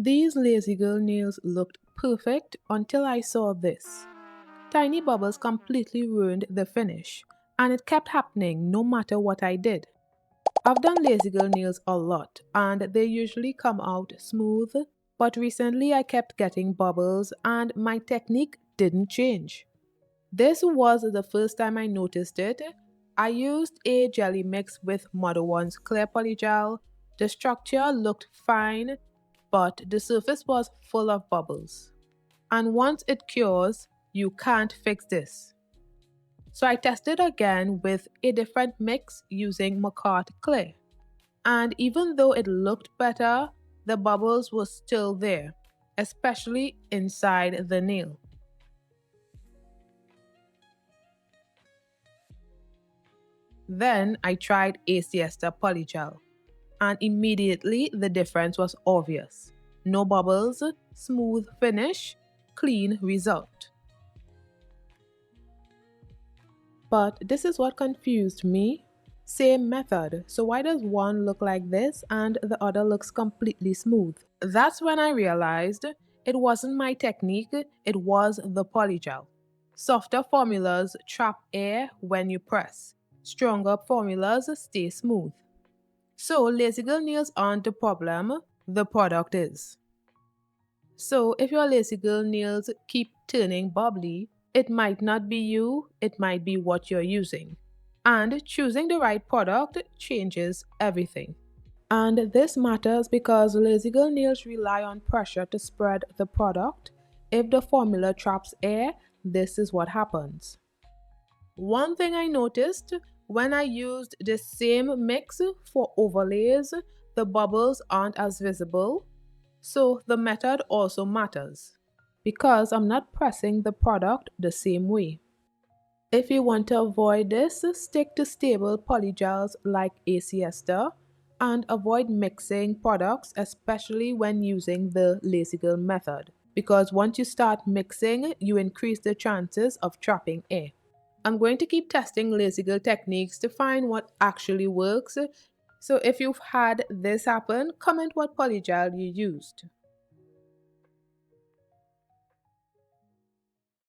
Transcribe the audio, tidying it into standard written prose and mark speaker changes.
Speaker 1: These lazy girl nails looked perfect until I saw this. Tiny bubbles completely ruined the finish, and it kept happening no matter what I did. I've done lazy girl nails a lot, and they usually come out smooth, but recently I kept getting bubbles and my technique didn't change. This was the first time I noticed it. I used a jelly mix with Mother One's clear polygel. The structure looked fine, but the surface was full of bubbles. And once it cures, you can't fix this. So I tested again with a different mix using Macart clay. And even though it looked better, the bubbles were still there, especially inside the nail. Then I tried a Siesta Polygel, and immediately the difference was obvious. No bubbles, smooth finish, clean result. But this is what confused me. Same method, so why does one look like this and the other looks completely smooth? That's when I realized it wasn't my technique, it was the polygel. Softer formulas trap air when you press. Stronger formulas stay smooth. So lazy girl nails aren't the problem, the product is. So if your lazy girl nails keep turning bubbly, it might not be you, it might be what you're using. And choosing the right product changes everything. And this matters because lazy girl nails rely on pressure to spread the product. If the formula traps air, this is what happens. One thing I noticed when I used the same mix for overlays, the bubbles aren't as visible. So the method also matters because I'm not pressing the product the same way. If you want to avoid this, stick to stable polygels like a Siesta and avoid mixing products, especially when using the lazy girl method, because once you start mixing, you increase the chances of trapping air. I'm going to keep testing lazy girl techniques to find what actually works. So if you've had this happen, comment what polygel you used.